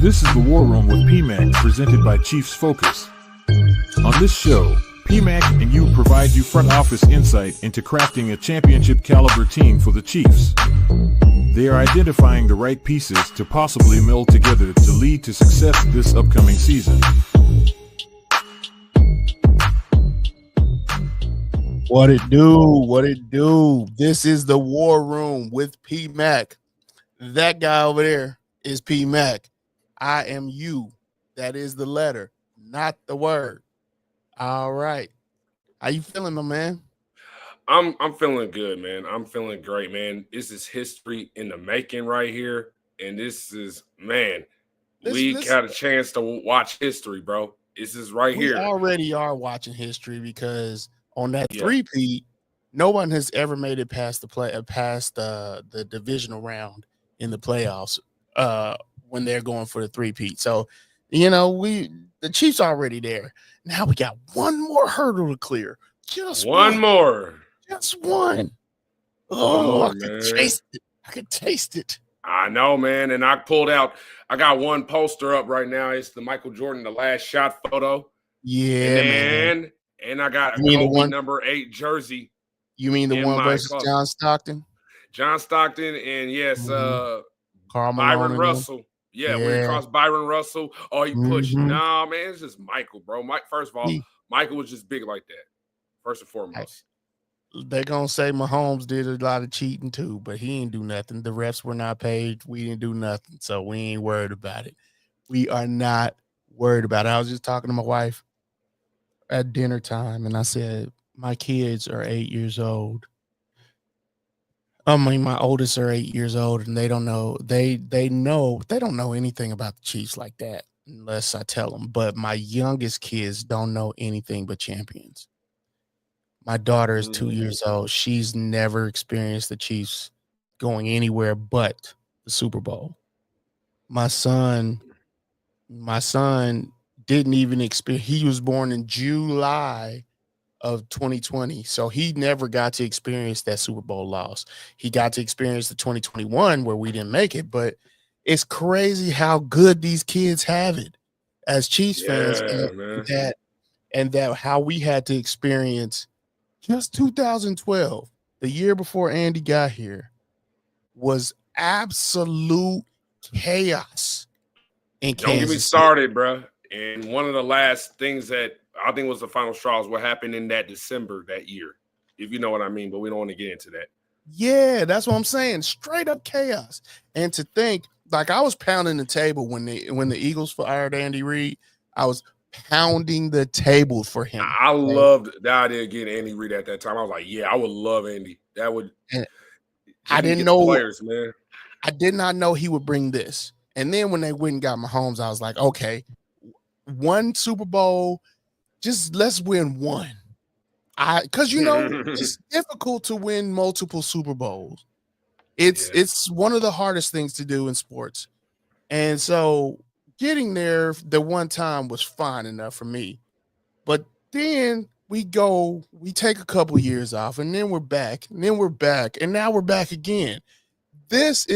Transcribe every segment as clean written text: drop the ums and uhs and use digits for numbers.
This is the War Room with PMAC, presented by Chiefs Focus. On this show, PMAC and you provide you front office insight into crafting a championship caliber team for the Chiefs. They are identifying the right pieces to possibly meld together to lead to success this upcoming season. What it do? What it do? This is the War Room with PMAC. That guy over there is PMAC. I am you. That is the letter, not the word. All right. How you feeling, my man? I'm feeling good, man. I'm feeling great, man. This is history in the making right here. And this is, man, we got a chance to watch history, bro. This is right here. We already are watching history because on that three-peat, no one has ever made it past the divisional round in the playoffs when they're going for the three-peat. So, the Chiefs are already there. Now we got one more hurdle to clear. Just one more. Just one. Oh, I could taste it. I could taste it. I know, man. And I got one poster up right now. It's the Michael Jordan, the last shot photo. Yeah, man. And I got a Kobe number 8 jersey. You mean the one versus John Stockton? John Stockton and yes, Karl Byron Russell. Yeah, when he crossed Byron Russell. Oh, he pushed. Nah, man, it's just Michael, bro. First of all, Michael was just big like that. First and foremost. They're going to say Mahomes did a lot of cheating too, but he ain't do nothing. The refs were not paid. We didn't do nothing, so we ain't worried about it. We are not worried about it. I was just talking to my wife at dinner time, and I said, my kids are 8 years old. I mean, my oldest are 8 years old, and they don't know. They don't know anything about the Chiefs like that unless I tell them. But my youngest kids don't know anything but champions. My daughter is 2 years old. She's never experienced the Chiefs going anywhere but the Super Bowl. My son didn't even experience. He was born in July of 2020, so he never got to experience that Super Bowl loss. He got to experience the 2021 where we didn't make it, but it's crazy how good these kids have it as Chiefs fans, and that how we had to experience just 2012, the year before Andy got here, was absolute chaos in Kansas. Don't get me started, bro. And one of the last things that I think was the final straws what happened in that December that year, if you know what I mean, but we don't want to get into that. Yeah, that's what I'm saying. Straight up chaos. And to think, like, I was pounding the table when the Eagles fired Andy Reid. I was pounding the table for him. I loved the idea of getting Andy Reid at that time. I was like, yeah, I would love Andy. That would. I didn't know players, man. I did not know he would bring this. And then when they went and got Mahomes, I was like, okay, one Super Bowl, just let's win one. Because it's difficult to win multiple Super Bowls. It's one of the hardest things to do in sports. And so getting there the one time was fine enough for me. But then we take a couple years off, and then we're back, and then we're back, and now we're back again. These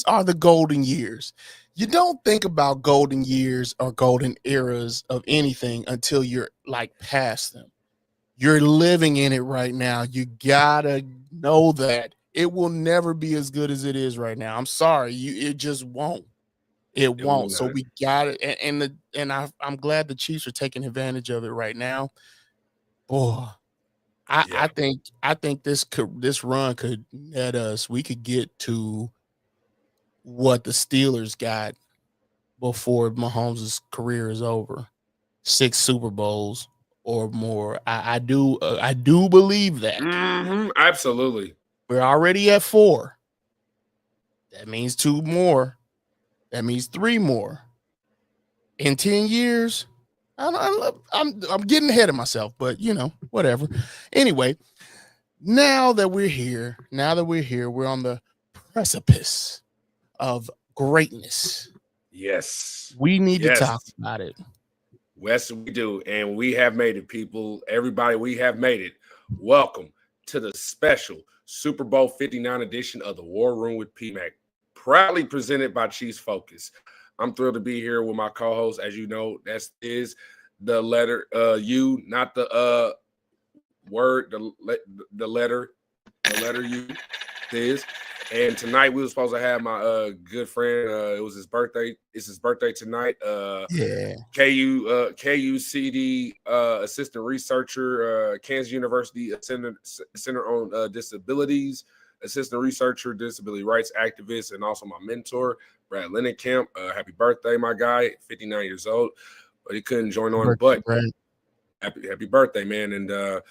are the golden years. You don't think about golden years or golden eras of anything until you're like past them. You're living in it right now. You gotta know that it will never be as good as it is right now. I'm sorry, it just won't. It won't. So we got it, and I'm glad the Chiefs are taking advantage of it right now. Boy, I think this run could net us. We could get to what the Steelers got before Mahomes' career is over. 6 Super Bowls or more. I do believe that. Absolutely. We're already at 4. That means 2 more. That means 3 more. In 10 years, I'm getting ahead of myself, but whatever. Anyway, now that we're here, we're on the precipice of greatness. Yes. We need to talk about it. Yes, we do. And we have made it, people. Everybody, we have made it. Welcome to the special Super Bowl 59 edition of the War Room with PMAC. proudly presented by Chiefs Focus. I'm thrilled to be here with my co-host. As you know, that is the letter U, not the word, the letter U is. And tonight we were supposed to have my good friend. It was his birthday. It's his birthday tonight. Yeah. KUCD assistant researcher, Kansas University Center on Disabilities, assistant researcher, disability rights activist, and also my mentor, Brad Linnenkamp. Happy birthday, my guy, 59 years old. But he couldn't join on, but happy birthday, man. And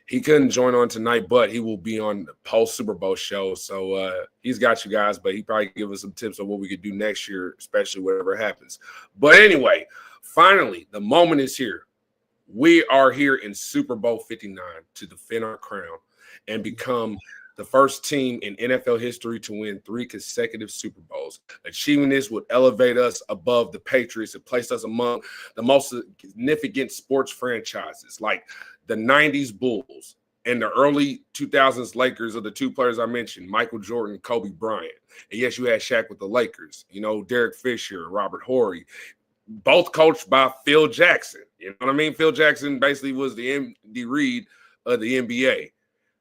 he couldn't join on tonight, but he will be on the post Super Bowl show. So he's got you guys, but he probably give us some tips on what we could do next year, especially whatever happens. But anyway, finally, the moment is here. We are here in Super Bowl 59 to defend our crown and become the first team in NFL history to win 3 consecutive Super Bowls. Achieving this would elevate us above the Patriots and place us among the most significant sports franchises, like the 90s Bulls and the early 2000s Lakers are the two players I mentioned, Michael Jordan, Kobe Bryant. And yes, you had Shaq with the Lakers, Derek Fisher, Robert Horry, both coached by Phil Jackson. You know what I mean? Phil Jackson basically was the Andy Reid of the NBA.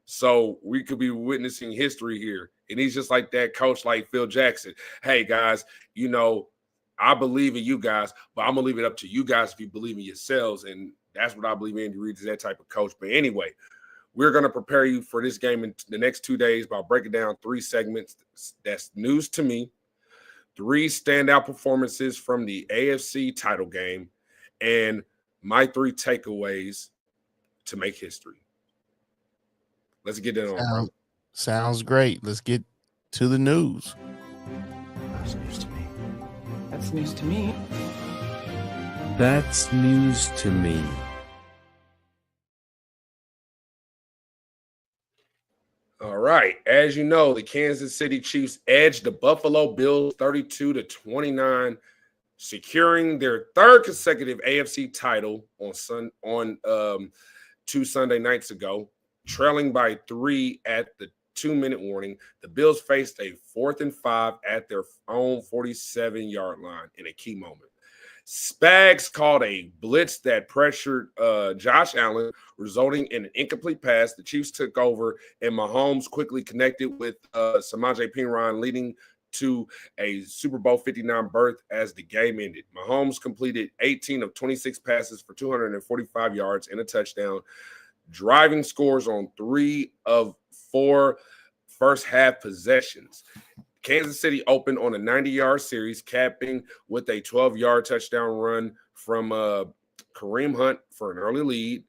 So we could be witnessing history here. And he's just like that coach like Phil Jackson. Hey, guys, I believe in you guys, but I'm going to leave it up to you guys if you believe in yourselves. And that's what I believe Andy Reid is, that type of coach. But anyway, we're going to prepare you for this game in the next 2 days by breaking down 3 segments. That's news to me, 3 standout performances from the AFC title game, and my 3 takeaways to make history. Let's get that on, bro. Sounds great. Let's get to the news. That's news to me. That's news to me. That's news to me. All right. As you know, the Kansas City Chiefs edged the Buffalo Bills 32-29, securing their 3rd consecutive AFC title on 2 Sunday nights ago. Trailing by 3 at the 2-minute warning, the Bills faced a 4th and 5 at their own 47-yard line in a key moment. Spags called a blitz that pressured Josh Allen, resulting in an incomplete pass. The Chiefs took over, and Mahomes quickly connected with Samaje Perine, leading to a Super Bowl 59 berth as the game ended. Mahomes completed 18 of 26 passes for 245 yards and a touchdown, driving scores on 3 of 4 first-half possessions. Kansas City opened on a 90-yard series, capping with a 12-yard touchdown run from Kareem Hunt for an early lead.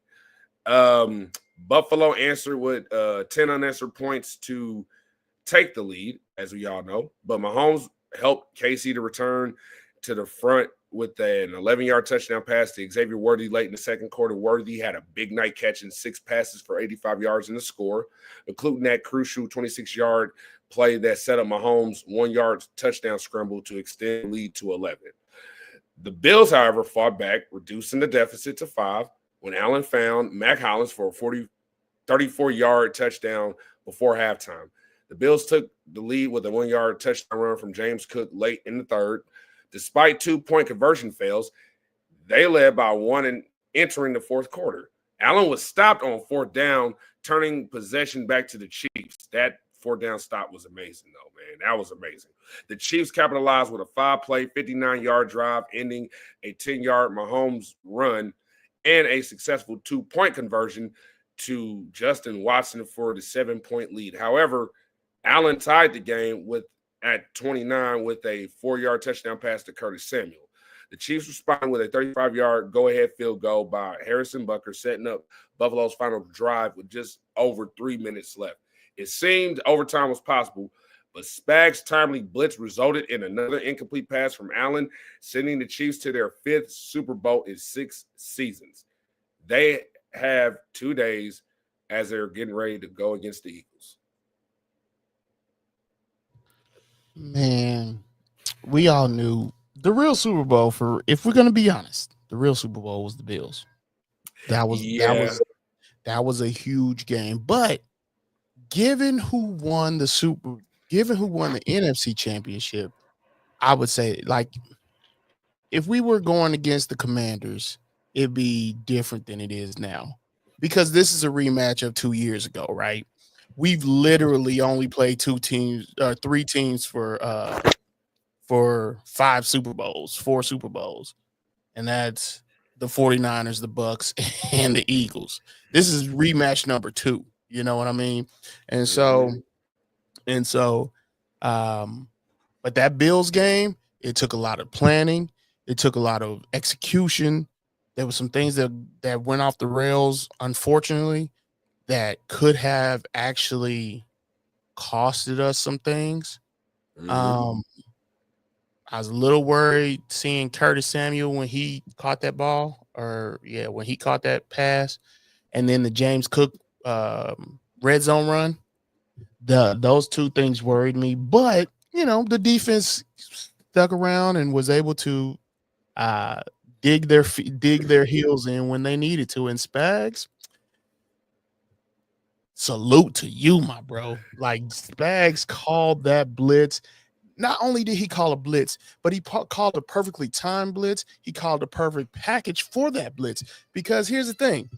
Buffalo answered with 10 unanswered points to take the lead, as we all know. But Mahomes helped KC to return to the front with an 11-yard touchdown pass to Xavier Worthy late in the second quarter. Worthy had a big night, catching 6 passes for 85 yards in the score, including that crucial 26-yard play that set up Mahomes' 1-yard touchdown scramble to extend the lead to 11. The Bills, however, fought back, reducing the deficit to 5 when Allen found Mac Hollins for a 34-yard touchdown before halftime. The Bills took the lead with a 1-yard touchdown run from James Cook late in the third. Despite 2-point conversion fails, they led by 1 and entering the fourth quarter. Allen was stopped on 4th down, turning possession back to the Chiefs. That 4th down stop was amazing, though, man. That was amazing. The Chiefs capitalized with a 5-play, 59-yard drive, ending a 10-yard Mahomes run and a successful 2-point conversion to Justin Watson for the 7-point lead. However, Allen tied the game at 29 with a 4-yard touchdown pass to Curtis Samuel. The Chiefs responded with a 35-yard go-ahead field goal by Harrison Butker, setting up Buffalo's final drive with just over 3 minutes left. It seemed overtime was possible, but Spags' timely blitz resulted in another incomplete pass from Allen, sending the Chiefs to their 5th Super Bowl in 6 seasons. They have 2 days as they're getting ready to go against the Eagles. Man, we all knew the real Super Bowl, if we're going to be honest, the real Super Bowl was the Bills. That was a huge game. But given who won the Super given who won the NFC championship, I would say, like, if we were going against the Commanders, it'd be different than it is now, because this is a rematch of 2 years ago, right? We've literally only played three teams for 5 Super Bowls, 4 Super Bowls, and that's the 49ers, the Bucks, and the Eagles. This is rematch number 2. You know what I mean? And so, and so, um, but that Bills game, it took a lot of planning. It took a lot of execution. There were some things that went off the rails, unfortunately, that could have actually costed us some things. I was a little worried seeing Curtis Samuel when he caught that ball, when he caught that pass, and then the James Cook red zone run. Those 2 things worried me, but the defense stuck around and was able to dig their heels in when they needed to. And Spags, salute to you, my bro. Like, Spags called that blitz. Not only did he call a blitz, but he called a perfectly timed blitz. He called a perfect package for that blitz. Because here's the thing.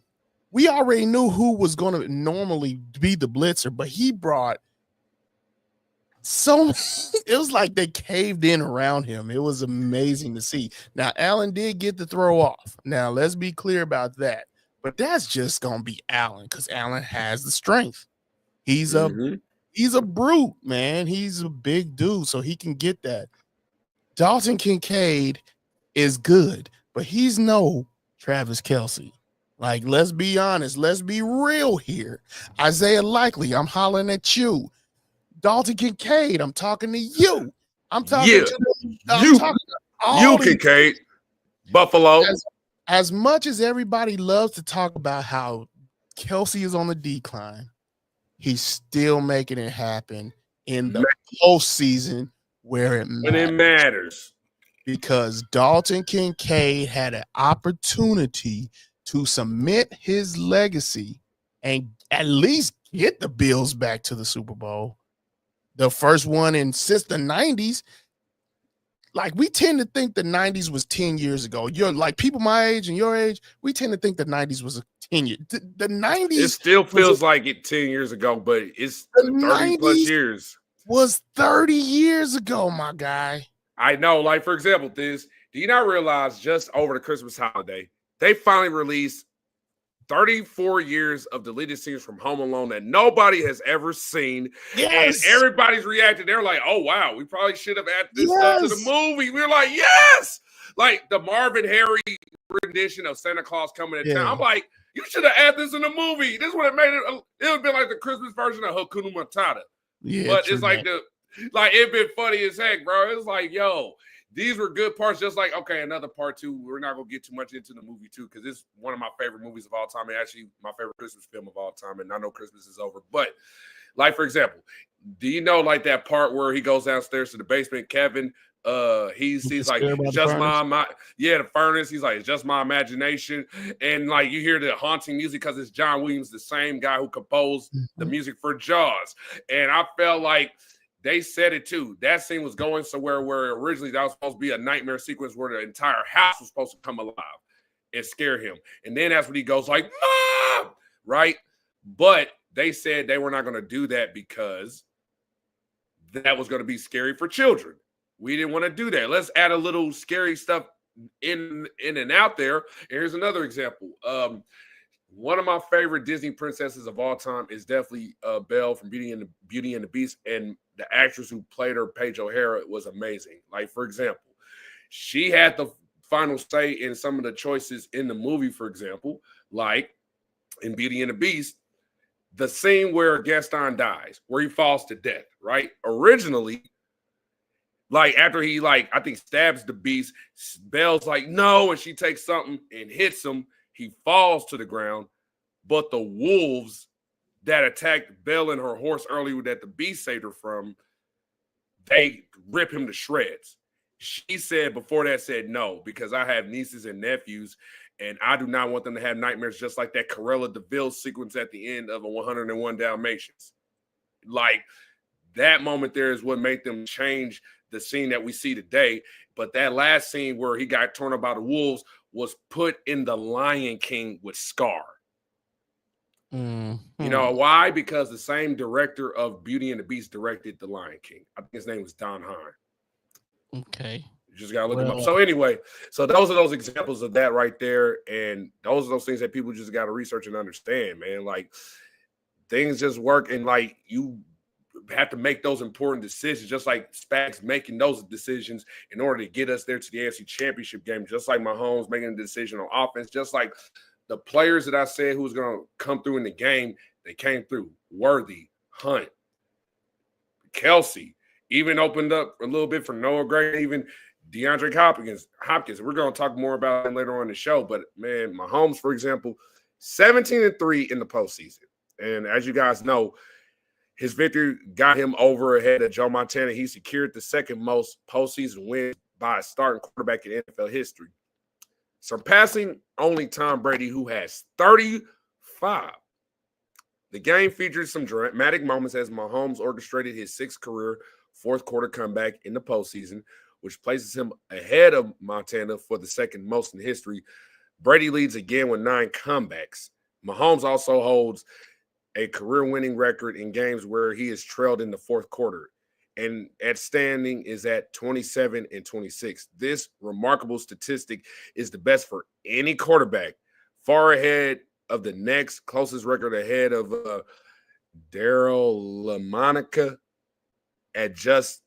We already knew who was going to normally be the blitzer, but he brought it was like they caved in around him. It was amazing to see. Now, Allen did get the throw off. Now, let's be clear about that. But that's just going to be Allen, because Allen has the strength. He's a brute, man. He's a big dude, so he can get that. Dalton Kincaid is good, but he's no Travis Kelce. Like, let's be honest. Let's be real here. Isaiah Likely, I'm hollering at you. Dalton Kincaid, I'm talking to you. I'm talking to you, Kincaid, Buffalo. As much as everybody loves to talk about how Kelce is on the decline, he's still making it happen in the postseason when it matters. Because Dalton Kincaid had an opportunity to cement his legacy and at least get the Bills back to the Super Bowl. The first one since the 90s. Like, we tend to think the 90s was 10 years ago. You're like, people my age and your age, we tend to think the 90s was a 10 year. The 90s. It still feels like it 10 years ago, but it's 30 plus years. Was 30 years ago, my guy. I know. Like, for example, do you not realize just over the Christmas holiday, they finally released 34 years of deleted scenes from Home Alone that nobody has ever seen. Yes. And everybody's reacted. They're like, oh, wow, we probably should have added this stuff to the movie. We're like, yes. Like the Marvin Harry rendition of Santa Claus coming to town. I'm like, you should have added this in the movie. This would have made it. It would have been like the Christmas version of Hakuna Matata. Yeah, but it's like it'd been funny as heck, bro. It's like, yo, these were good parts. Just like, okay, another part 2. We're not gonna get too much into the movie too, because it's one of my favorite movies of all time, and actually my favorite Christmas film of all time. And I know Christmas is over, but like, for example, do you know like that part where he goes downstairs to the basement, Kevin? He's like, it's just the furnace. He's like, it's just my imagination. And like, you hear the haunting music because it's John Williams, the same guy who composed the music for Jaws. And I felt like they said it too. That scene was going somewhere where originally that was supposed to be a nightmare sequence where the entire house was supposed to come alive and scare him. And then that's when he goes like, Mom! Right? But they said they were not going to do that because that was going to be scary for children. We didn't want to do that. Let's add a little scary stuff in and out there. And here's another example. One of my favorite Disney princesses of all time is definitely Belle from Beauty and the Beast, and the actress who played her, Paige O'Hara, was amazing. Like, for example, she had the final say in some of the choices in the movie, for example, like in Beauty and the Beast, the scene where Gaston dies, where he falls to death, right? Originally, like after he I think stabs the beast, Belle's like, no, and she takes something and hits him. He falls to the ground, but the wolves that attacked Belle and her horse earlier that the beast saved her from, they rip him to shreds. She said before that, no, because I have nieces and nephews, and I do not want them to have nightmares just like that Cruella de Vil sequence at the end of a 101 Dalmatians. Like, that moment there is what made them change the scene that we see today. But that last scene where he got torn up by the wolves was put in The Lion King with Scar. Mm-hmm. You know why? Because the same director of Beauty and the Beast directed The Lion King. I think his name was Don Hahn. Okay. You just gotta look him up. So anyway, so those are those examples of that right there. And those are those things that people just gotta research and understand, man. Like things just work, and like you have to make those important decisions, just like Spags making those decisions in order to get us there to the AFC Championship game, just like Mahomes making a decision on offense, just like the players that I said who was going to come through in the game, they came through. Worthy, Hunt, Kelsey, even opened up a little bit for Noah Gray, even DeAndre Hopkins. We're going to talk more about him later on in the show. But, man, Mahomes, for example, 17-3 in the postseason. And as you guys know, his victory got him over ahead of Joe Montana. He secured the second most postseason wins by a starting quarterback in NFL history, surpassing only Tom Brady, who has 35. The game featured some dramatic moments as Mahomes orchestrated his sixth career fourth-quarter comeback in the postseason, which places him ahead of Montana for the second most in history. Brady leads again with 9 comebacks. Mahomes also holds a career-winning record in games where he is trailed in the fourth quarter, and at standing is at 27-26. This remarkable statistic is the best for any quarterback, far ahead of the next closest record, ahead of Daryl LaMonica at just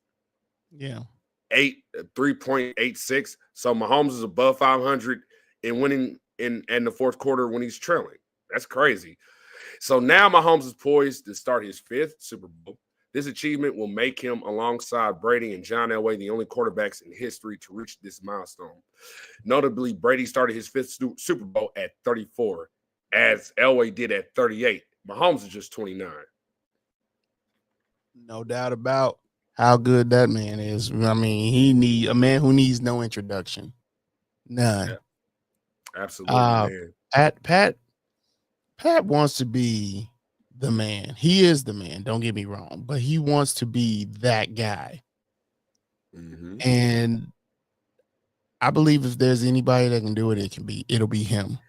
3.86. So Mahomes is above 500 in winning in the fourth quarter when he's trailing. That's crazy. So now Mahomes is poised to start his 5th Super Bowl. This achievement will make him, alongside Brady and John Elway, the only quarterbacks in history to reach this milestone. Notably, Brady started his 5th Super Bowl at 34, as Elway did at 38. Mahomes is just 29. No doubt about how good that man is. I mean, he need a man who needs no introduction. None. Yeah. Absolutely, man. Pat wants to be the man. He is the man. Don't get me wrong, but he wants to be that guy. Mm-hmm. And I believe if there's anybody that can do it, it'll be him.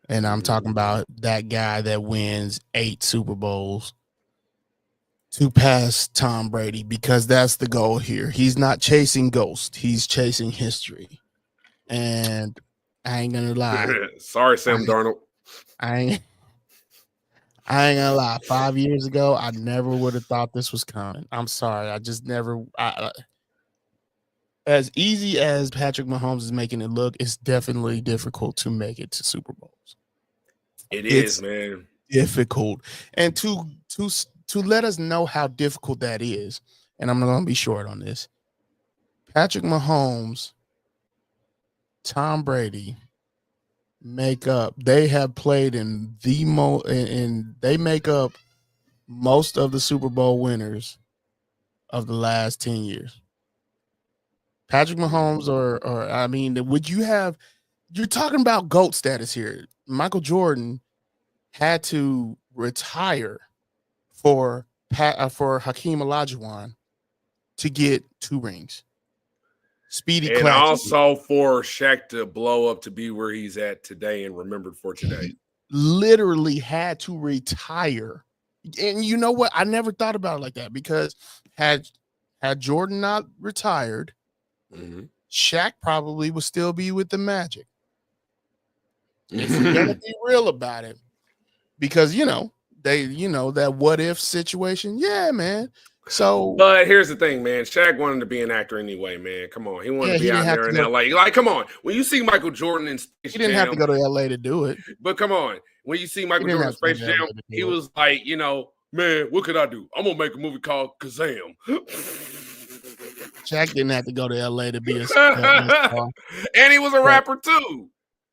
And I'm talking about that guy that wins 8 Super Bowls to pass Tom Brady, because that's the goal here. He's not chasing ghosts. He's chasing history. And I ain't gonna lie. Sorry, Sam Darnold. I ain't gonna lie. 5 years ago, I never would have thought this was coming. I'm sorry. I just never. As easy as Patrick Mahomes is making it look, it's definitely difficult to make it to Super Bowls. It's man. Difficult. And to let us know how difficult that is, and I'm not gonna be short on this. Patrick Mahomes, Tom Brady they have played in and they make up most of the Super Bowl winners of the last 10 years. Patrick Mahomes you're talking about GOAT status here. Michael Jordan had to retire for Hakeem Olajuwon to get 2 rings. Speedy and classic. Also for Shaq to blow up to be where he's at today and remembered for today. He literally had to retire. And you know what? I never thought about it like that, because had Jordan not retired, Shaq probably would still be with the Magic. If we're gonna be real about it, because that what if situation. Yeah, man. So, but here's the thing, man. Shaq wanted to be an actor anyway, man. Come on, he wanted to be out there in LA. Like, come on. When you see Michael Jordan in Space Jam, he didn't have to go to LA to do it. But come on, when you see Michael Jordan in Space Jam, he was like, man, what could I do? I'm gonna make a movie called Kazam. Shaq didn't have to go to LA to be a star. And he was a rapper too.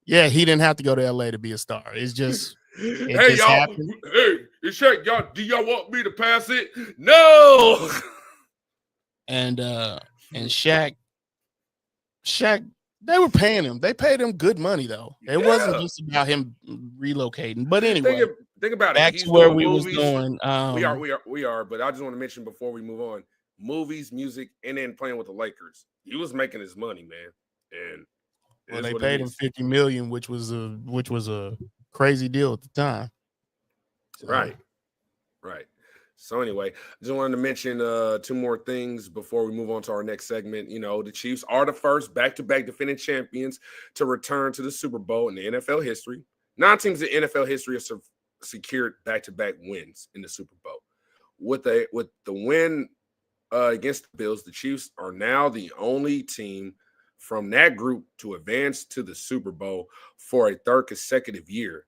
Yeah, he didn't have to go to LA to be a star. It's just hey, y'all. Happened. Hey, it's Shaq. Y'all, do y'all want me to pass it? No. And Shaq, they were paying him. They paid him good money, though. It wasn't just about him relocating. But anyway, Think about it. Back He's to where doing we was movies. going. We are. But I just want to mention before we move on, movies, music, and then playing with the Lakers. He was making his money, man, and Well, they paid him $50 million, which was a crazy deal at the time. So. Right. So anyway, I just wanted to mention 2 more things before we move on to our next segment. You know, the Chiefs are the first back-to-back defending champions to return to the Super Bowl in the NFL history. 9 teams in NFL history have secured back-to-back wins in the Super Bowl. With the win against the Bills, the Chiefs are now the only team from that group to advance to the Super Bowl for a 3rd consecutive year.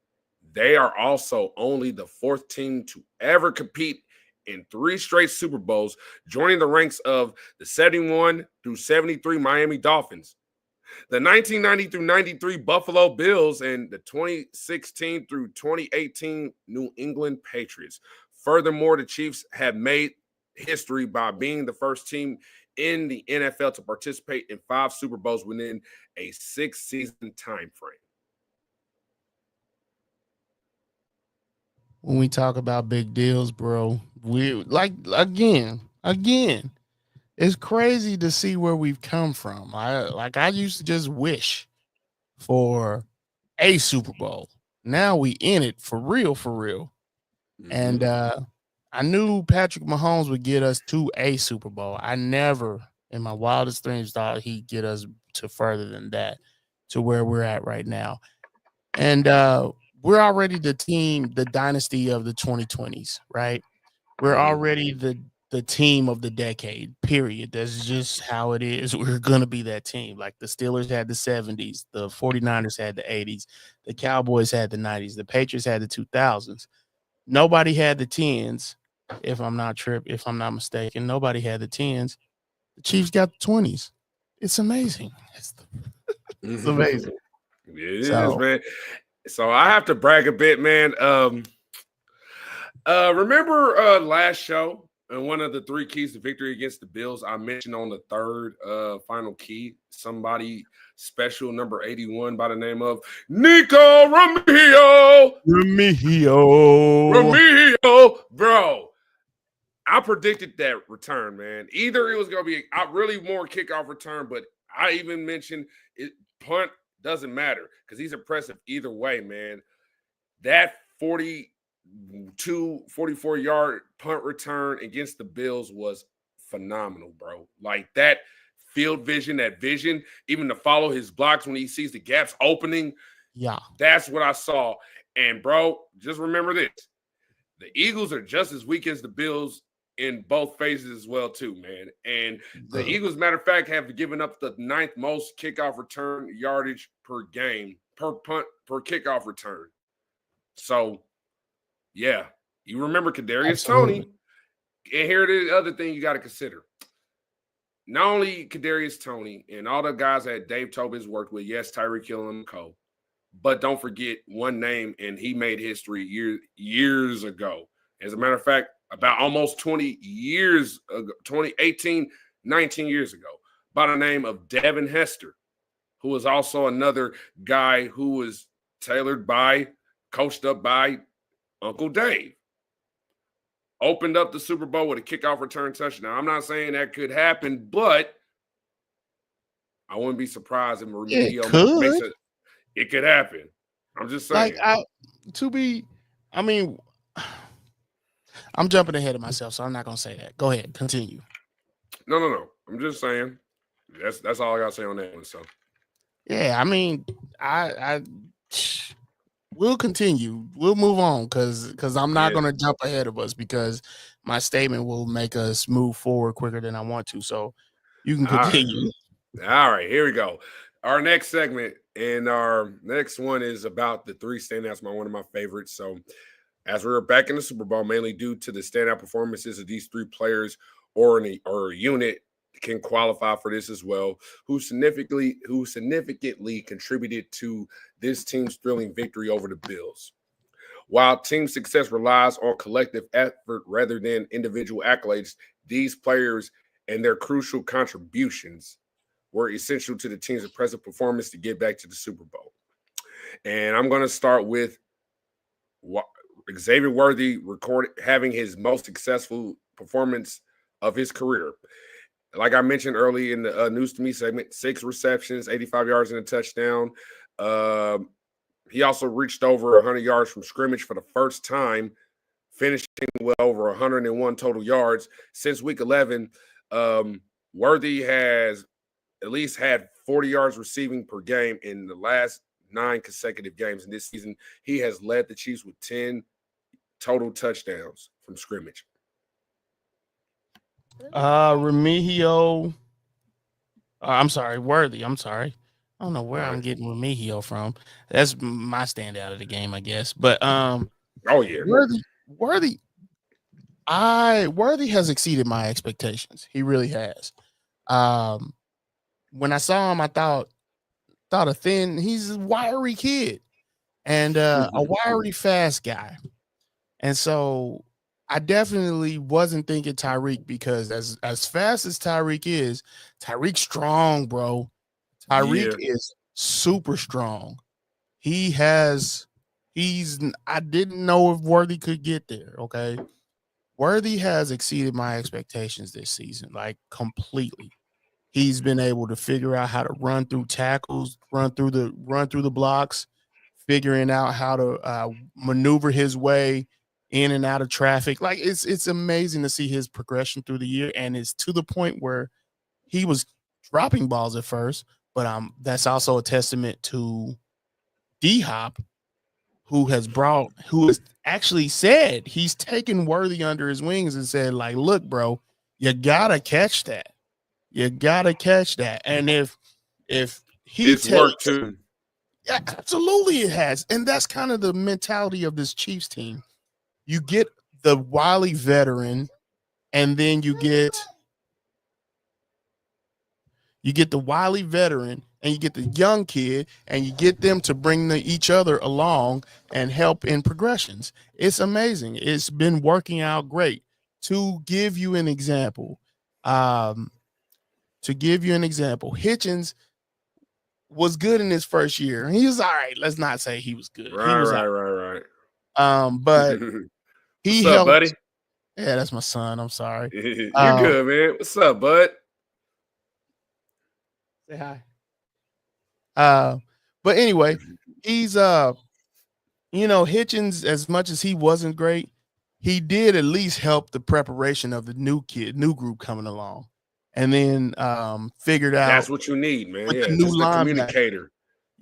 They are also only the 4th team to ever compete in 3 straight Super Bowls, joining the ranks of the 71 through 73 Miami Dolphins, the 1990 through 93 Buffalo Bills, and the 2016 through 2018 New England Patriots. Furthermore, the Chiefs have made history by being the first team in the NFL to participate in 5 Super Bowls within a 6-season time frame. When we talk about big deals, bro, we like again, it's crazy to see where we've come from. I used to just wish for a Super Bowl. Now we in it for real. Mm-hmm. And I knew Patrick Mahomes would get us to a Super Bowl. I never in my wildest dreams thought he'd get us to further than that, to where we're at right now. And we're already the team, the dynasty of the 2020s, right? We're already the team of the decade, period. That's just how it is. We're going to be that team. Like the Steelers had the 70s, the 49ers had the 80s, the Cowboys had the 90s, the Patriots had the 2000s. Nobody had the 10s, if I'm not mistaken. Nobody had the 10s. The Chiefs got the 20s. It's amazing. It's amazing. It is, man. So I have to brag a bit, man. Remember last show and one of the 3 keys to victory against the Bills, I mentioned on the 3rd final key, somebody special, number 81 by the name of Nico Remigio. Bro. I predicted that return, man. Either it was going to be a really more kickoff return, but I even mentioned it, punt doesn't matter because he's impressive either way, man. That 44-yard punt return against the Bills was phenomenal, bro. Like that field vision, that vision, even to follow his blocks when he sees the gaps opening. Yeah. That's what I saw. And, bro, just remember this. The Eagles are just as weak as the Bills in both phases as well, too, man. And the Eagles, matter of fact, have given up the 9th most kickoff return yardage per game, per punt, per kickoff return. So, yeah, you remember Kadarius Toney. And here it is, the other thing you got to consider. Not only Kadarius Toney and all the guys that Dave Tobin's worked with, yes, Tyreek Hill and Co., but don't forget one name, and he made history years ago. As a matter of fact, about almost 20 years ago, 19 years ago, by the name of Devin Hester, who was also another guy who was coached up by Uncle Dave. Opened up the Super Bowl with a kickoff return touchdown. I'm not saying that could happen, but I wouldn't be surprised if Remigio makes it. It could happen. I'm just saying. I'm jumping ahead of myself, so I'm not going to say that. Go ahead. Continue. No. I'm just saying. That's all I got to say on that one. So, yeah, I mean, we'll continue. We'll move on because I'm not going to jump ahead of us because my statement will make us move forward quicker than I want to. So you can continue. All right, here we go. Our next segment and our next one is about the 3 standouts, one of my favorites. So as we're back in the Super Bowl, mainly due to the standout performances of these 3 players or a unit can qualify for this as well, who significantly contributed to this team's thrilling victory over the Bills. While team success relies on collective effort rather than individual accolades, these players and their crucial contributions were essential to the team's impressive performance to get back to the Super Bowl. And I'm going to start with Xavier Worthy recorded having his most successful performance of his career. Like I mentioned early in the News to Me segment, 6 receptions, 85 yards and a touchdown. He also reached over 100 yards from scrimmage for the first time, finishing with over 101 total yards. Since week 11, Worthy has at least had 40 yards receiving per game in the last 9 consecutive games. And this season, he has led the Chiefs with 10 total touchdowns from scrimmage. Remigio. I'm sorry, Worthy. I'm sorry. I don't know where I'm getting Remigio from. That's my standout of the game, I guess. But oh yeah, Worthy has exceeded my expectations. He really has. When I saw him, I thought he's a wiry kid and a wiry fast guy. And so I definitely wasn't thinking Tyreek, because as fast as Tyreek is, Tyreek's strong, bro. Tyreek is super strong. I didn't know if Worthy could get there. Okay. Worthy has exceeded my expectations this season, like completely. He's been able to figure out how to run through tackles, run through the blocks, figuring out how to maneuver his way in and out of traffic. Like it's amazing to see his progression through the year, and it's to the point where he was dropping balls at first, but that's also a testament to D-Hop, who has actually said he's taken Worthy under his wings and said, like, look, bro, you gotta catch that. You gotta catch that. And if he it's worked too. Yeah, absolutely it has. And that's kind of the mentality of this Chiefs team. You get the wily veteran, and then you get the wily veteran, and you get the young kid, and you get them to bring each other along and help in progressions. It's amazing. It's been working out great. To give you an example, Hitchens was good in his first year. He was all right. Let's not say he was good. Right. But he What's up, helped. buddy? Yeah, that's my son. I'm sorry. You good, man? What's up, bud? Say hi. But anyway, he's Hitchens, as much as he wasn't great, he did at least help the preparation of the new group coming along. And then figured out that's what you need, man. with Yeah, the new just a communicator.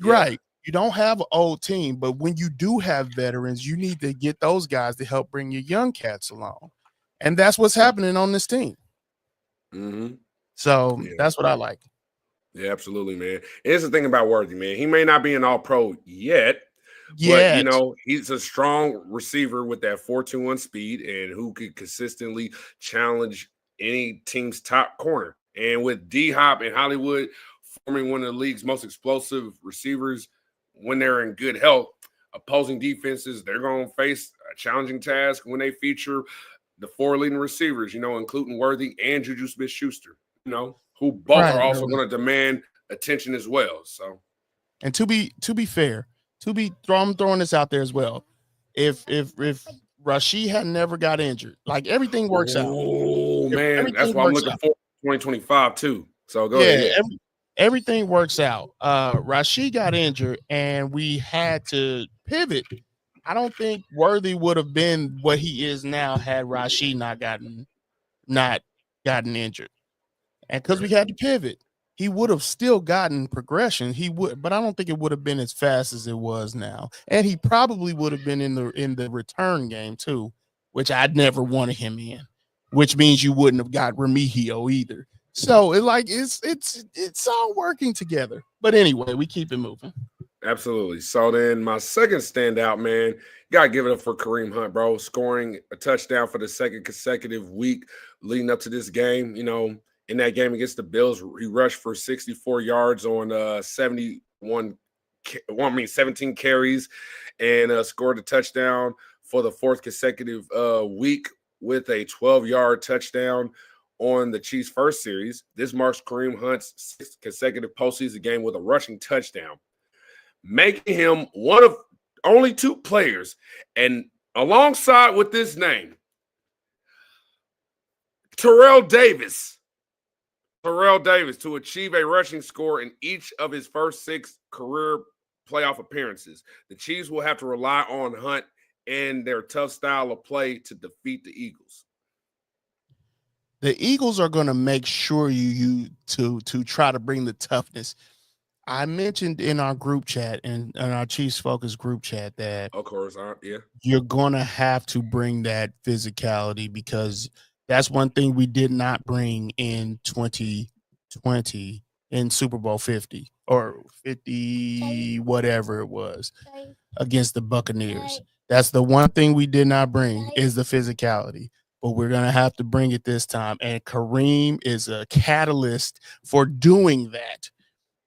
Right. You don't have an old team, but when you do have veterans, you need to get those guys to help bring your young cats along. And that's what's happening on this team. Mm-hmm. So that's what I like. Yeah, absolutely, man. Here's the thing about Worthy, man. He may not be an all-pro yet, but, he's a strong receiver with that 4.21 speed and who could consistently challenge any team's top corner. And with D-Hop and Hollywood forming one of the league's most explosive receivers when they're in good health, opposing defenses, they're going to face a challenging task when they feature the 4 leading receivers, including Worthy and Juju Smith-Schuster, who both are also going to demand attention as well. So, and to be fair, I'm throwing this out there as well. If Rashid had never got injured, like everything works out. Oh man, that's why I'm looking forward to 2025 too. So go ahead. Everything works out. Rashid got injured, and we had to pivot. I don't think Worthy would have been what he is now had Rashid not gotten injured. And because we had to pivot, he would have still gotten progression. He would, but I don't think it would have been as fast as it was now. And he probably would have been in the return game too, which I'd never wanted him in, which means you wouldn't have got Remigio either. So it's all working together. But anyway, we keep it moving. Absolutely. So then my second standout, man, gotta give it up for Kareem Hunt, bro, scoring a touchdown for the second consecutive week leading up to this game. In that game against the Bills, he rushed for 64 yards on 17 carries and scored a touchdown for the 4th consecutive week with a 12-yard touchdown on the Chiefs' first series. This marks Kareem Hunt's 6th consecutive postseason game with a rushing touchdown, making him one of only 2 players and Alongside with this name, Terrell Davis to achieve a rushing score in each of his first 6 career playoff appearances. The Chiefs will have to rely on Hunt and their tough style of play to defeat the Eagles. The Eagles are going to make sure you to try to bring the toughness. I mentioned in our group chat and in our Chiefs Focus group chat that of course, yeah, you're going to have to bring that physicality, because that's one thing we did not bring in 2020 in Super Bowl 50 or 50, whatever it was, against the Buccaneers. That's the one thing we did not bring, is the physicality. But we're going to have to bring it this time. And Kareem is a catalyst for doing that.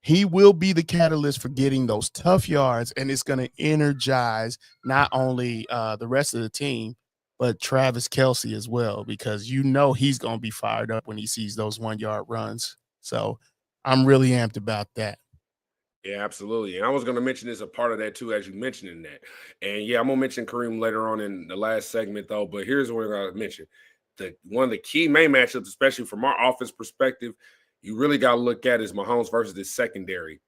He will be the catalyst for getting those tough yards, and it's going to energize not only the rest of the team, but Travis Kelce as well, because he's going to be fired up when he sees those 1-yard runs. So I'm really amped about that. Yeah, absolutely. And I was going to mention this a part of that too, as you mentioned in that. And yeah, I'm going to mention Kareem later on in the last segment though, but here's what we're going to mention. One of the key main matchups, especially from our offense perspective, you really got to look at is Mahomes versus the secondary.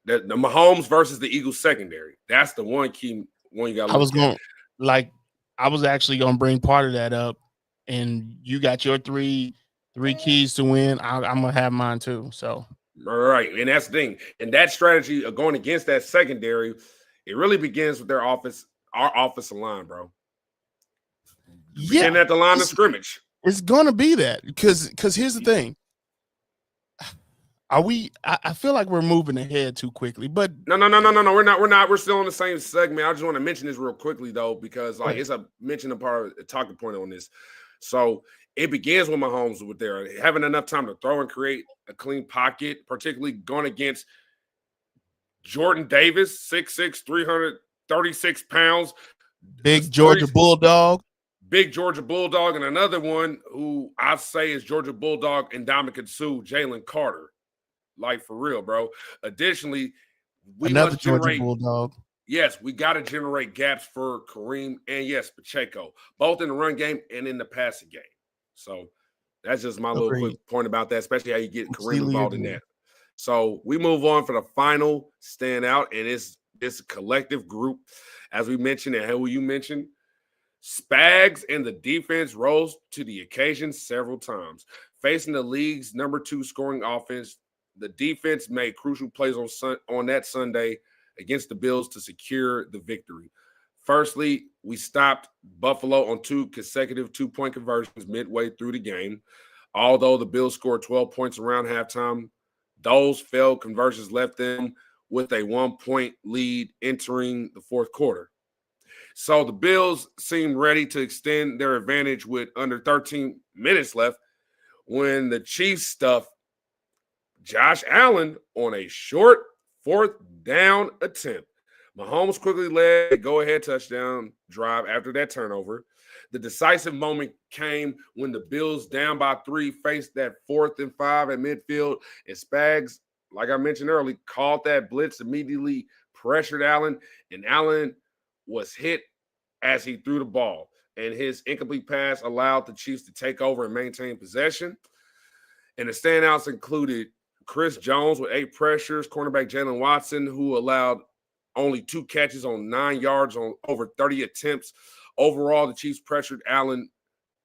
The Mahomes versus the Eagles secondary. That's the one key one you got to look at. I was actually going to bring part of that up, and you got your three keys to win. I'm going to have mine too. So. All right, and that's the thing. And that strategy of going against that secondary, it really begins with our offensive line, bro. Begin at the line of scrimmage. It's going to be that, because here's the thing. I feel like we're moving ahead too quickly, but no. We're not. We're still on the same segment. I just want to mention this real quickly though, because it's a part of a talking point on this. So it begins with Mahomes with there having enough time to throw and create a clean pocket, particularly going against Jordan Davis, 6'6", 336 pounds. Big Georgia Bulldog. Big Georgia Bulldog. And another one who I say is Georgia Bulldog and Ndamukong Suh, Jalen Carter. Like, for real, bro. Additionally, we must generate Georgia Bulldog. Yes, we got to generate gaps for Kareem and, yes, Pacheco, both in the run game and in the passing game. So that's just my little quick point about that, especially how you get Kareem involved in that. So we move on for the final standout, and it's a collective group. As we mentioned, and how you mentioned, Spags and the defense rose to the occasion several times. Facing the league's number 2 scoring offense, the defense made crucial plays on that Sunday against the Bills to secure the victory. Firstly, we stopped Buffalo on 2 consecutive 2-point conversions midway through the game. Although the Bills scored 12 points around halftime, those failed conversions left them with a 1-point lead entering the fourth quarter. So the Bills seemed ready to extend their advantage with under 13 minutes left when the Chiefs stuffed Josh Allen on a short 4th down attempt. Mahomes quickly led a go-ahead touchdown drive after that turnover. The decisive moment came when the Bills, down by 3, faced that 4th and 5 at midfield, and Spags, like I mentioned earlier, called that blitz, immediately pressured Allen, and Allen was hit as he threw the ball, and his incomplete pass allowed the Chiefs to take over and maintain possession. And the standouts included Chris Jones with 8 pressures, cornerback Jalen Watson, who allowed only 2 catches on 9 yards on over 30 attempts. Overall, the Chiefs pressured Allen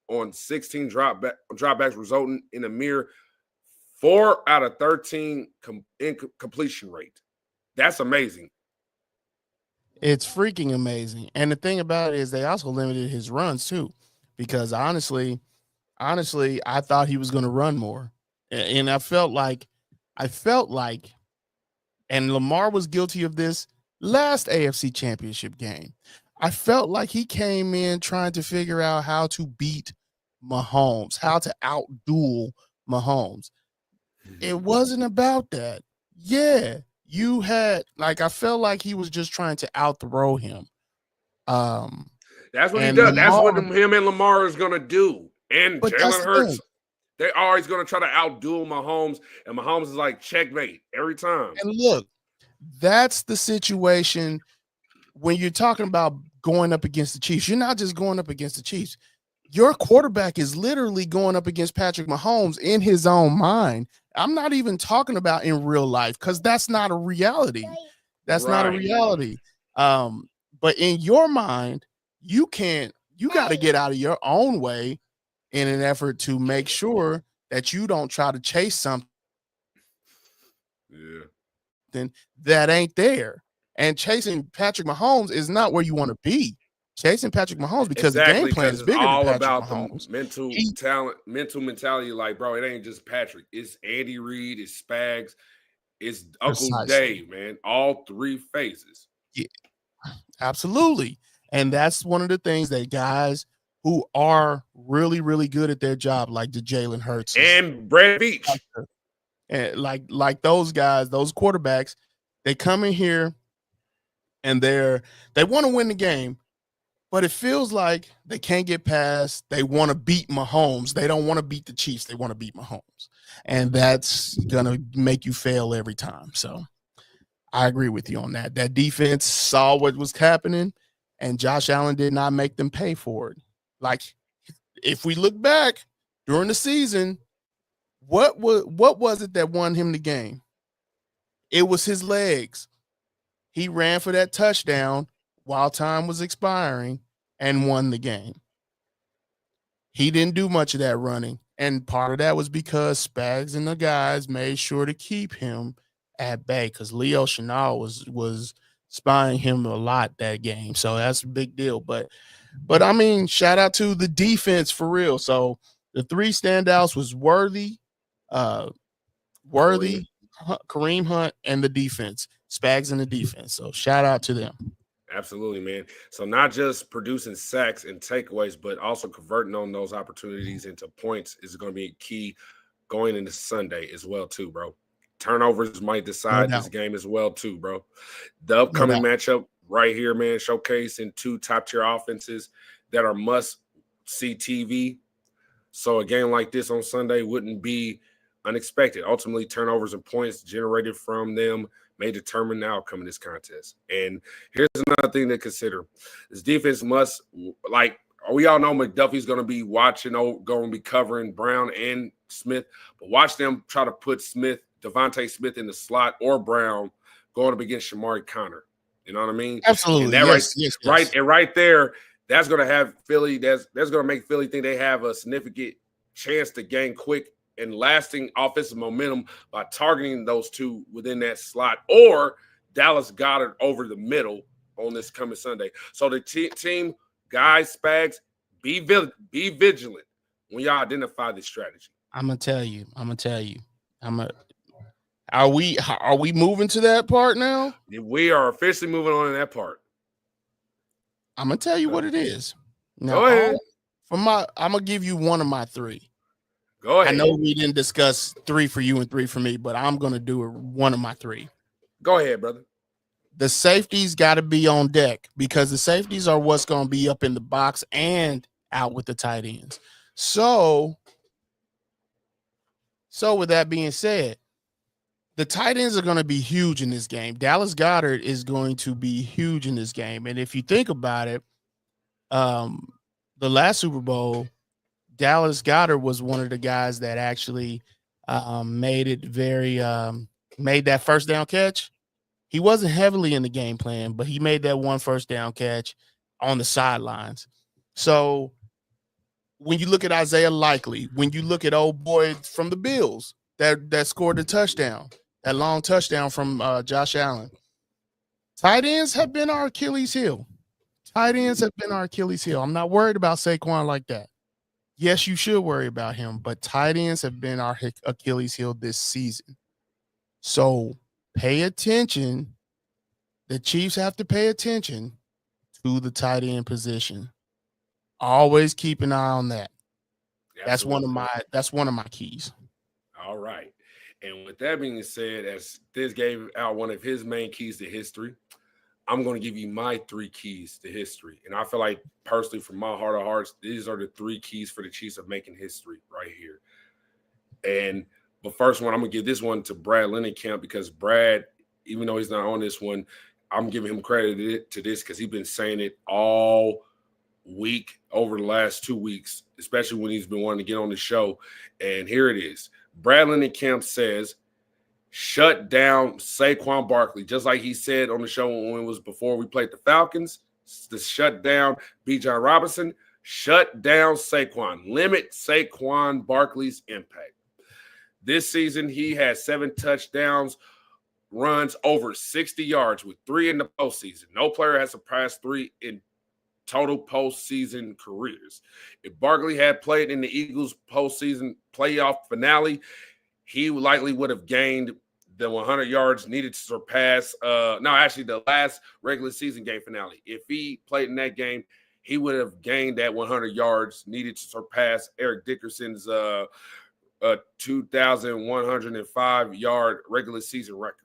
on 16 dropbacks, resulting in a mere 4 out of 13 completion rate. That's amazing. It's freaking amazing. And the thing about it is they also limited his runs too, because honestly, I thought he was going to run more. And I felt like, and Lamar was guilty of this last AFC Championship game. I felt like he came in trying to figure out how to beat Mahomes, how to outduel Mahomes. It wasn't about that. Yeah, you had, I felt like he was just trying to outthrow him. That's what he does. That's what him and Lamar is going to do. And Jalen Hurts, they're always going to try to outduel Mahomes, and Mahomes is like checkmate every time. And look, that's the situation when you're talking about going up against the Chiefs, you're not just going up against the Chiefs. Your quarterback is literally going up against Patrick Mahomes in his own mind. I'm not even talking about in real life because that's not a reality. That's not a reality. But in your mind, you got to get out of your own way in an effort to make sure that you don't try to chase something that ain't there. And chasing Patrick Mahomes is not where you want to be. Chasing Patrick Mahomes because the game plan is bigger than Patrick Mahomes. The mental talent, mental mentality. Like, bro, it ain't just Patrick. It's Andy Reid. It's Spags. It's Uncle Dave, man. All three phases. Yeah, absolutely. And that's one of the things that guys who are really, really good at their job, like the Jalen Hurts and Brad Beach, like those guys, those quarterbacks, they come in here and they want to win the game, but it feels like they can't get past. They want to beat Mahomes. They don't want to beat the Chiefs. They want to beat Mahomes. And that's going to make you fail every time. So I agree with you on that. That defense saw what was happening, and Josh Allen did not make them pay for it. Like, if we look back during the season, what was it that won him the game? It was his legs. He ran for that touchdown while time was expiring and won the game. He didn't do much of that running, and part of that was because Spags and the guys made sure to keep him at bay because Leo Chenal was spying him a lot that game. So that's a big deal. But I mean, shout out to the defense for real. So the three standouts was Worthy, Kareem Hunt, and the defense. Spags and the defense. So shout out to them. Absolutely, man. So not just producing sacks and takeaways, but also converting on those opportunities into points is going to be key going into Sunday as well, too, bro. Turnovers might decide this game as well, too, bro. The upcoming matchup right here, man, showcasing two top-tier offenses that are must-see TV. So a game like this on Sunday wouldn't be unexpected. Ultimately, turnovers and points generated from them may determine the outcome of this contest. And here's another thing to consider. This defense must, like, we all know McDuffie's going to be watching, going to be covering Brown and Smith, but watch them try to put Devontae Smith in the slot or Brown going up against Shamari Connor. You know what I mean? Absolutely. And that right there, that's going to have Philly, that's going to make Philly think they have a significant chance to gain quick and lasting offensive momentum by targeting those two within that slot or Dallas Goedert over the middle on this coming Sunday. So the team, guys, Spags, be vigilant when y'all identify this strategy. I'm gonna tell you. Are we moving to that part now? We are officially moving on to that part. I'm gonna tell you what it is. Now, go ahead. I'm gonna give you one of my three. Go ahead. I know we didn't discuss 3 for you and 3 for me, but I'm gonna do it one of my 3. Go ahead, brother. The safeties got to be on deck because the safeties are what's going to be up in the box and out with the tight ends. So with that being said, the tight ends are going to be huge in this game. Dallas Goedert is going to be huge in this game. And if you think about it, the last Super Bowl, Dallas Goedert was one of the guys that actually made that first down catch. He wasn't heavily in the game plan, but he made that one first down catch on the sidelines. So when you look at Isaiah Likely, when you look at old boy from the Bills that scored the touchdown, that long touchdown from Josh Allen, tight ends have been our Achilles heel. I'm not worried about Saquon like that. Yes, you should worry about him, but tight ends have been our Achilles heel this season. So pay attention. The Chiefs have to pay attention to the tight end position. Always keep an eye on that. Absolutely. That's one of my keys. All right. And with that being said, as this gave out one of his main keys to history, I'm going to give you my 3 keys to history. And I feel like personally, from my heart of hearts, these are the 3 keys for the Chiefs of making history right here. And the first one, I'm going to give this one to Brad Linnenkamp because Brad, even though he's not on this one, I'm giving him credit to this because he's been saying it all week over the last 2 weeks, especially when he's been wanting to get on the show. And here it is. Bradley and Kemp says, shut down Saquon Barkley, just like he said on the show when it was before we played the Falcons, to shut down Bijan Robinson, shut down Saquon, limit Saquon Barkley's impact. This season, he has 7 touchdowns, runs over 60 yards with 3 in the postseason. No player has surpassed 3 in total postseason careers. If Barkley had played in the Eagles postseason playoff finale, he likely would have gained the 100 yards needed to surpass the last regular season game finale. If he played in that game, he would have gained that 100 yards needed to surpass Eric Dickerson's 2,105 yard regular season record.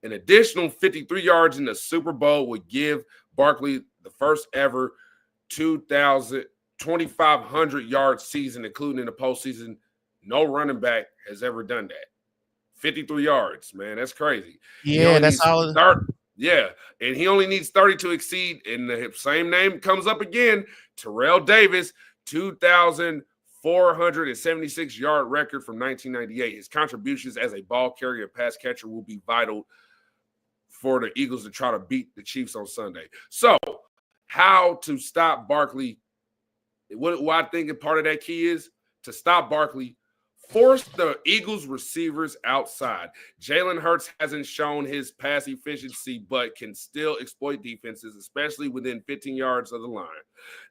An additional 53 yards in the Super Bowl would give Barkley the first ever 2,500 yard season, including in the postseason. No running back has ever done that. 53 yards, man. That's crazy. Yeah, that's all. Yeah, and he only needs 30 to exceed. And the same name comes up again. Terrell Davis, 2,476 yard record from 1998. His contributions as a ball carrier and pass catcher will be vital for the Eagles to try to beat the Chiefs on Sunday. So, how to stop Barkley? What I think a part of that key is to stop Barkley. Force the Eagles receivers outside. Jalen Hurts hasn't shown his pass efficiency, but can still exploit defenses, especially within 15 yards of the line.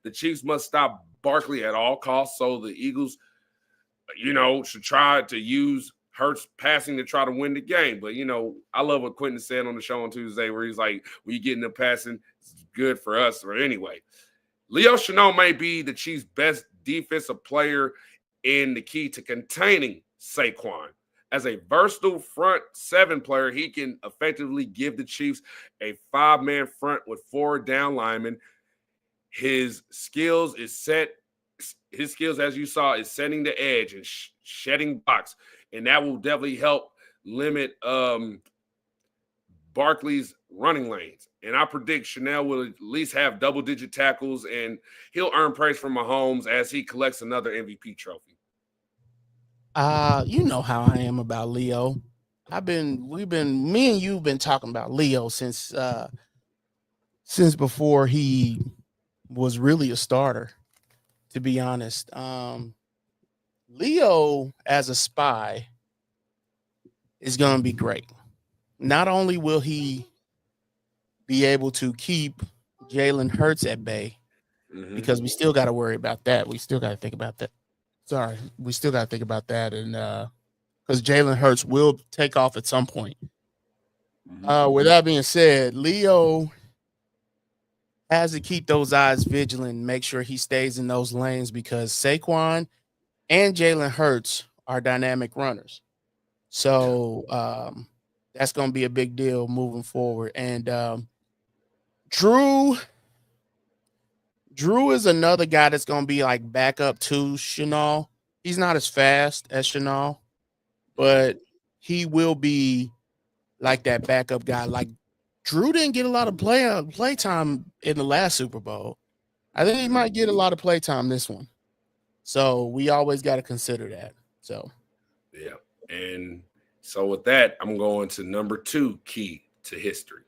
The Chiefs must stop Barkley at all costs, so the Eagles, should try to use Hurts passing to try to win the game. But, I love what Quentin said on the show on Tuesday where he's like, when you get into passing, it's good for us. Or anyway, Leo Chenal may be the Chiefs' best defensive player in the key to containing Saquon. As a versatile front 7 player, he can effectively give the Chiefs a 5-man front with 4 down linemen. His skills, as you saw, is setting the edge and shedding blocks, and that will definitely help limit Barkley's running lanes. And I predict Chenal will at least have double-digit tackles, and he'll earn praise from Mahomes as he collects another MVP trophy. You know how I am about Leo. Me and you've been talking about Leo since before he was really a starter, to be honest. Leo as a spy is going to be great. Not only will he be able to keep Jalen Hurts at bay, because we still got to worry about that. We still got to think about that. We still got to think about that, and because Jalen Hurts will take off at some point. With that being said, Leo has to keep those eyes vigilant, make sure he stays in those lanes, because Saquon and Jalen Hurts are dynamic runners. So that's going to be a big deal moving forward. And Drew is another guy that's going to be like backup to Chenal. He's not as fast as Chenal, but he will be like that backup guy. Like Drew didn't get a lot of play time in the last Super Bowl. I think he might get a lot of play time this one. So we always got to consider that. So, yeah. And so with that, I'm going to number 2 key to history.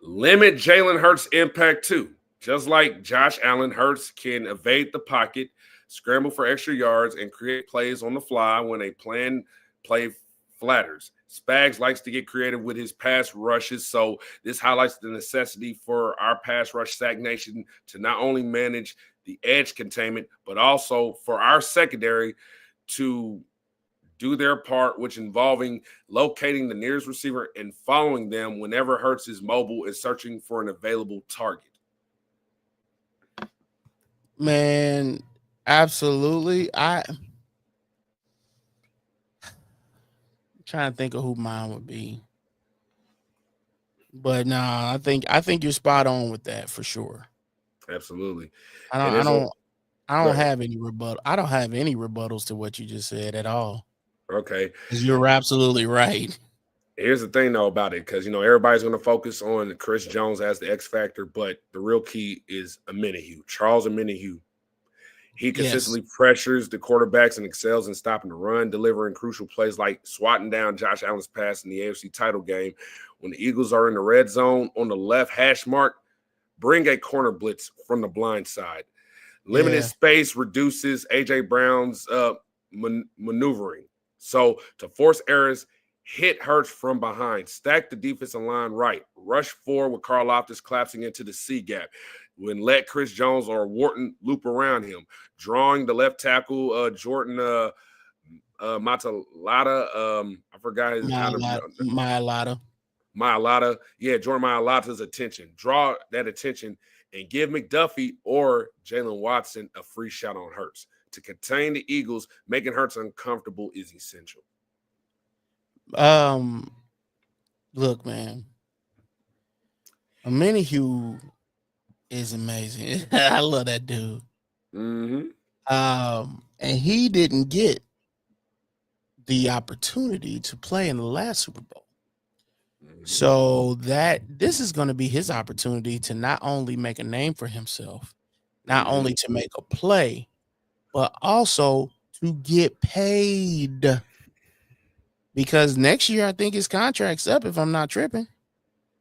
Limit Jalen Hurts' impact too. Just like Josh Allen, Hurts can evade the pocket, scramble for extra yards, and create plays on the fly when a planned play flatters. Spags likes to get creative with his pass rushes, so this highlights the necessity for our pass rush stagnation to not only manage the edge containment, but also for our secondary to do their part, which involving locating the nearest receiver and following them whenever Hurts is mobile and searching for an available target. Man, absolutely. I'm trying to think of who mine would be. But I think you're spot on with that for sure. Absolutely. I don't have any rebuttal. I don't have any rebuttals to what you just said at all. Okay. You're absolutely right. Here's the thing, though, about it, because, everybody's going to focus on Chris Jones as the X factor, but the real key is Omenihu, Charles Omenihu. He consistently pressures the quarterbacks and excels in stopping the run, delivering crucial plays like swatting down Josh Allen's pass in the AFC title game. When the Eagles are in the red zone on the left hash mark, bring a corner blitz from the blind side. Limited space reduces A.J. Brown's maneuvering. So to force errors, hit Hurts from behind, stack the defensive line right, rush forward with Karl Loftus collapsing into the C gap. When let Chris Jones or Wharton loop around him, drawing the left tackle, Jordan Mailata. I forgot his Mailata. Yeah, Jordan Mailata's attention. Draw that attention and give McDuffie or Jalen Watson a free shot on Hurts. To contain the Eagles, making Hurts uncomfortable is essential. Look, man. Omenihu is amazing. I love that dude. Mm-hmm. And he didn't get the opportunity to play in the last Super Bowl. Mm-hmm. So this is going to be his opportunity to not only make a name for himself, not only to make a play, but also to get paid. Because next year, I think his contract's up, if I'm not tripping.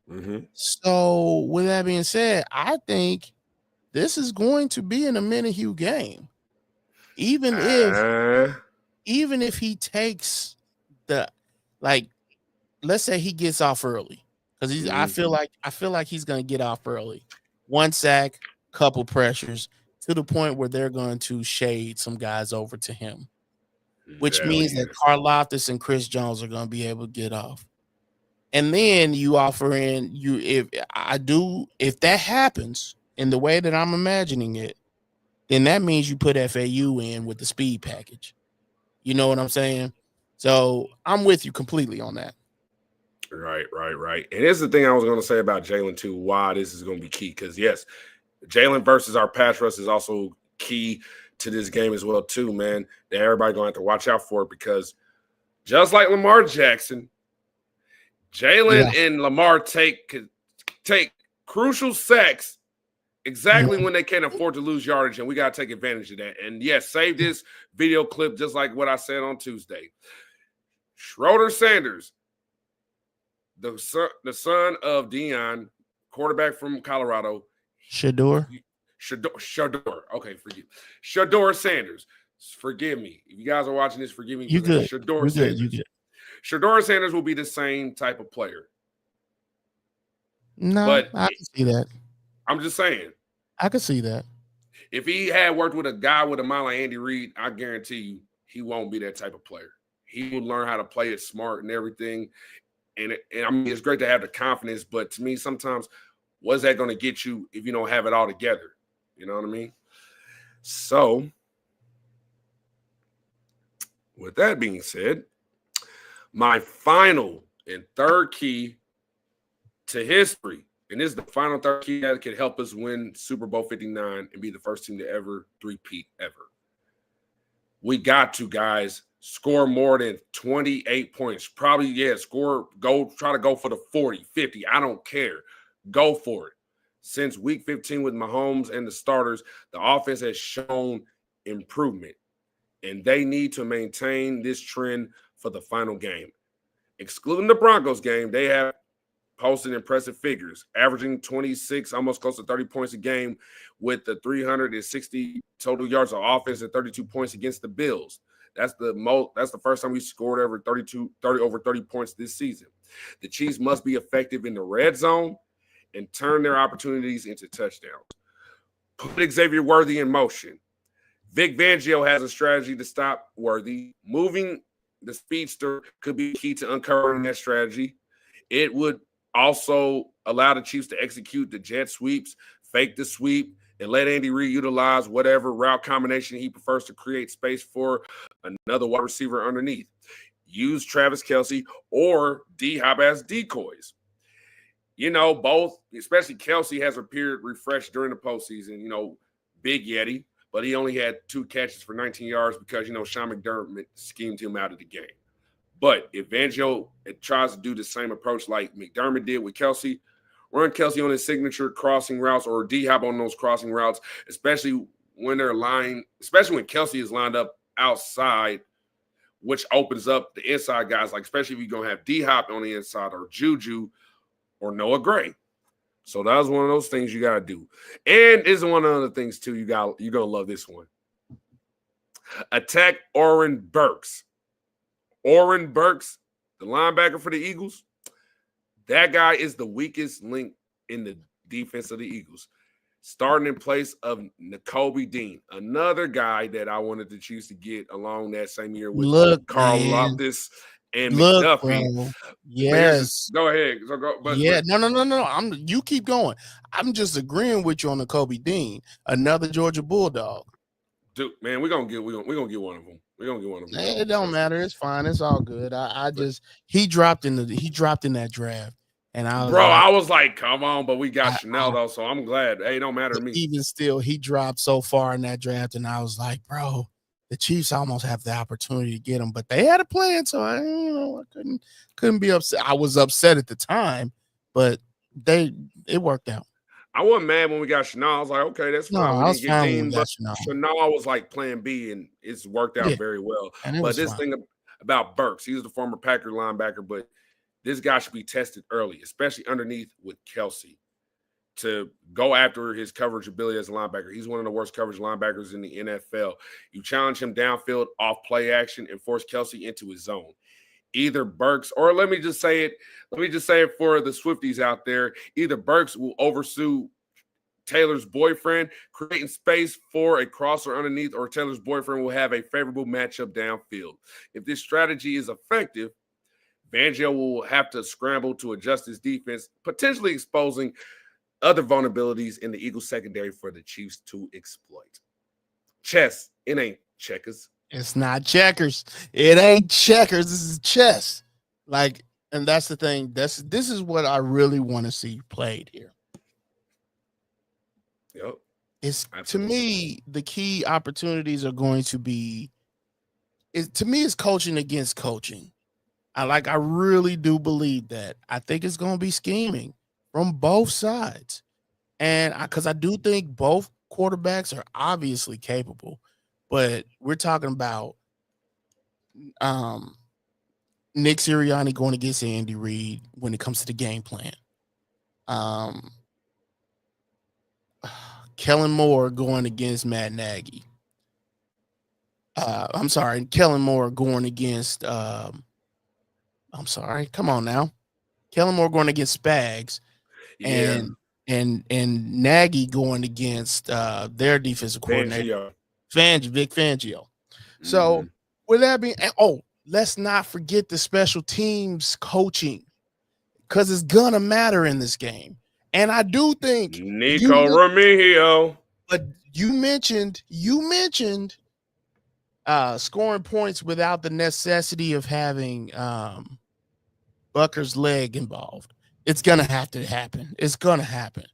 Mm-hmm. So with that being said, I think this is going to be an Omenihu game. Even if he takes let's say he gets off early. Because I feel like he's gonna get off early. One sack, couple pressures, to the point where they're going to shade some guys over to him. Which means that Karl Loftus and Chris Jones are going to be able to get off. And then you offer in if that happens in the way that I'm imagining it, then that means you put FAU in with the speed package. You know what I'm saying? So I'm with you completely on that. Right. And here's the thing I was going to say about Jalen too, why this is going to be key. Because yes, Jalen versus our pass rush is also key to this game as well too, man. That everybody going to have to watch out for it, because just like Lamar Jackson, Jalen and Lamar take crucial sacks exactly when they can't afford to lose yardage, and we got to take advantage of that. And yes, save this video clip just like what I said on Tuesday. Schroeder Sanders, the son of Deion, quarterback from Colorado. Shador. Okay, forgive Shador Sanders. Forgive me. If you guys are watching this, forgive me. You good. Shador Sanders. You good. Shador Sanders will be the same type of player. No, but I can see that. I'm just saying. I can see that. If he had worked with a guy with a mind like Andy Reid, I guarantee you he won't be that type of player. He will learn how to play it smart and everything. And I mean, it's great to have the confidence, but to me, sometimes what's that going to get you if you don't have it all together? You know what I mean? So, with that being said, my final and third key to history, and this is the final third key that could help us win Super Bowl 59 and be the first team to ever three-peat ever. We got to, guys, score more than 28 points. Probably, try to go for the 40, 50. I don't care. Go for it. Since week 15 with Mahomes and the starters, the offense has shown improvement, and they need to maintain this trend for the final game. Excluding the Broncos game, they have posted impressive figures, averaging 26, almost close to 30 points a game, with the 360 total yards of offense and 32 points against the Bills. That's the first time we scored over 30 points this season. The Chiefs must be effective in the red zone and turn their opportunities into touchdowns. Put Xavier Worthy in motion. Vic Fangio has a strategy to stop Worthy. Moving the speedster could be key to uncovering that strategy. It would also allow the Chiefs to execute the jet sweeps, fake the sweep, and let Andy Reid utilize whatever route combination he prefers to create space for another wide receiver underneath. Use Travis Kelce or D-Hop as decoys. Both, especially Kelce, has appeared refreshed during the postseason. Big Yeti, but he only had 2 catches for 19 yards because, Sean McDermott schemed him out of the game. But if Fangio tries to do the same approach like McDermott did with Kelsey, run Kelsey on his signature crossing routes or D-Hop on those crossing routes, especially when Kelsey is lined up outside, which opens up the inside guys, like especially if you're going to have D-Hop on the inside or Juju or Noah Gray. So that was one of those things you got to do. And this is one of the other things, too, you're going to love this one. Attack Oren Burks. Oren Burks, the linebacker for the Eagles, that guy is the weakest link in the defense of the Eagles. Starting in place of Nakobe Dean, another guy that I wanted to choose to get along that same year with Carl Loftus and McDuffie. Bro. Yes. Go ahead. So No. You keep going. I'm just agreeing with you on Nakobe Dean, another Georgia Bulldog. Dude, man, we're gonna get one of them. We're gonna get one of them. It don't matter. It's fine. It's all good. He dropped in that draft. And I was like, come on, but we got Chanel though, so I'm glad. Hey, it don't matter to me. Even still, he dropped so far in that draft, and I was like, bro, the Chiefs almost have the opportunity to get him, but they had a plan, so I couldn't be upset. I was upset at the time, but it worked out. I wasn't mad when we got Chanel. I was like, okay, that's fine. No, I was fine when we got Chanel was like plan B, and it's worked out very well. But this thing about Burks, he was the former Packer linebacker, but this guy should be tested early, especially underneath with Kelsey, to go after his coverage ability as a linebacker. He's one of the worst coverage linebackers in the NFL. You challenge him downfield off play action and force Kelsey into his zone. Either Burks, or let me just say it for the Swifties out there, either Burks will oversue Taylor's boyfriend, creating space for a crosser underneath, or Taylor's boyfriend will have a favorable matchup downfield. If this strategy is effective, Fangio will have to scramble to adjust his defense, potentially exposing other vulnerabilities in the Eagles secondary for the Chiefs to exploit. Chess, it ain't checkers. It's not checkers. It ain't checkers. This is chess. And that's the thing. This is what I really want to see played here. Yep. To me, the key opportunities are going to be it's coaching against coaching. I really do believe that. I think it's going to be scheming from both sides. And because I do think both quarterbacks are obviously capable, but we're talking about Nick Sirianni going against Andy Reid when it comes to the game plan. Kellen Moore going against Matt Nagy. Kellen Moore going against come on now. Kellen Moore going against Spags, and Nagy going against their defensive coordinator, Vic Fangio. So with that being, let's not forget the special teams coaching, because it's gonna matter in this game. And I do think Nico Remigio. But you mentioned scoring points without the necessity of having Bucker's leg involved. It's gonna have to happen. It's gonna happen.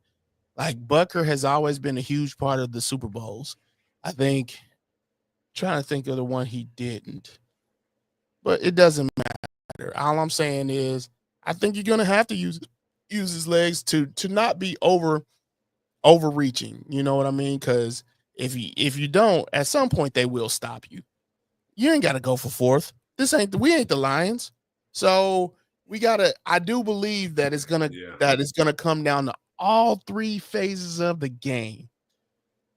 Like, Bucker has always been a huge part of the Super Bowls. I think, trying to think of the one he didn't, but it doesn't matter. All I'm saying is, I think you're gonna have to use his legs to not be overreaching. You know what I mean? Because if you don't, at some point they will stop you. You ain't got to go for fourth. We ain't the Lions. So I do believe that it's gonna come down to all three phases of the game.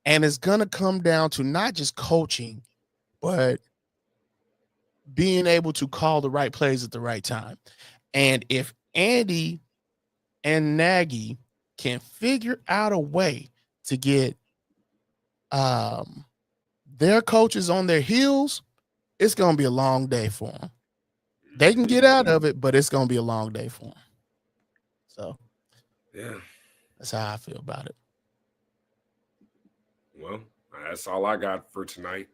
And it's gonna come down to not just coaching, but being able to call the right plays at the right time. And if Andy and Nagy can figure out a way to get their coaches on their heels, it's going to be a long day for them. They can get out of it, but it's going to be a long day for them. So, yeah, that's how I feel about it. Well, that's all I got for tonight.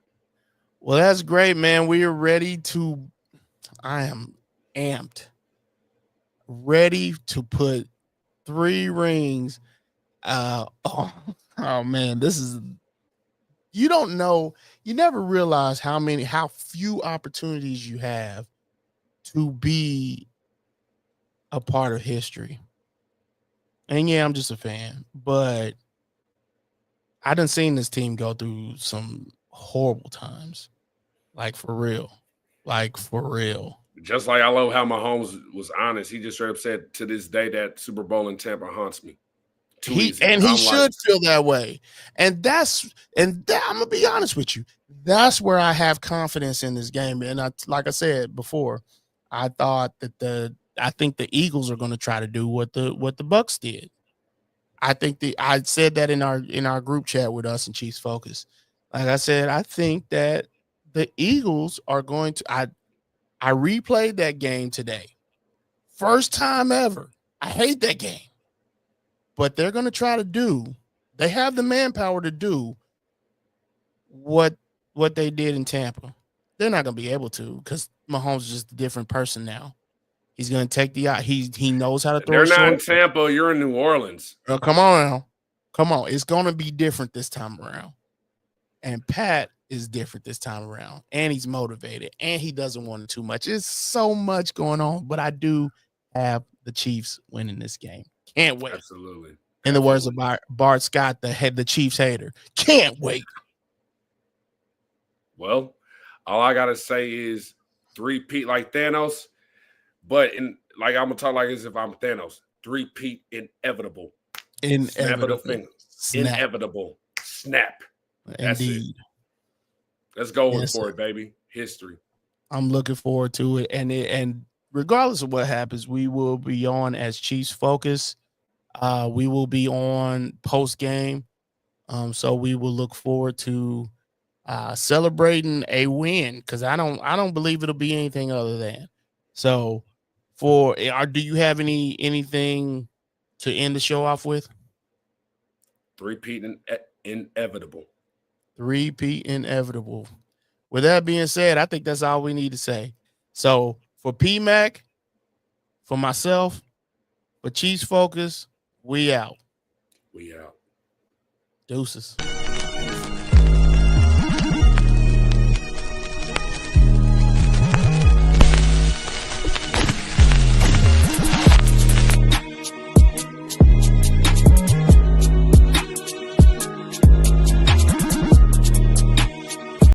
Well, that's great, man. We are ready I am amped. Ready to put 3 rings. Oh man, you don't know. You never realize how few opportunities you have to to be a part of history. And yeah, I'm just a fan, but I done seen this team go through some horrible times. Like for real. Like for real. Just like I love how Mahomes was honest. He just straight up said to this day that Super Bowl in Tampa haunts me. He should feel that way. And I'm gonna be honest with you. That's where I have confidence in this game. And like I said before, I think the Eagles are gonna try to do what the Bucks did. I said that in our group chat with us and Chiefs Focus. Like I said, I think that the Eagles are going to I replayed that game today. First time ever. I hate that game. But they're going to try to they have the manpower to do what they did in Tampa. They're not going to be able to because Mahomes is just a different person now. He's going to take he knows how to throw. They're not in Tampa. You're in New Orleans. Oh, come on now. Come on. It's going to be different this time around. And Pat is different this time around. And he's motivated. And he doesn't want it too much. There's so much going on. But I do have the Chiefs winning this game. Can't wait. Absolutely. In the words of Bart Scott, the Chiefs hater. Can't wait. Well, all I got to say is 3-peat like Thanos. But like I'm going to talk like as if I'm Thanos. 3-peat inevitable. Inevitable. Inevitable. Snap. That's Indeed. It. Let's go for it, baby. History. I'm looking forward to it. And regardless of what happens, we will be on as Chiefs Focus. We will be on post game. So we will look forward to celebrating a win because I don't believe it'll be anything other than. So do you have anything to end the show off with? 3-peat inevitable. 3-peat inevitable. With that being said, I think that's all we need to say. So for PMAC, for myself, for Chiefs Focus, we out. We out. Deuces.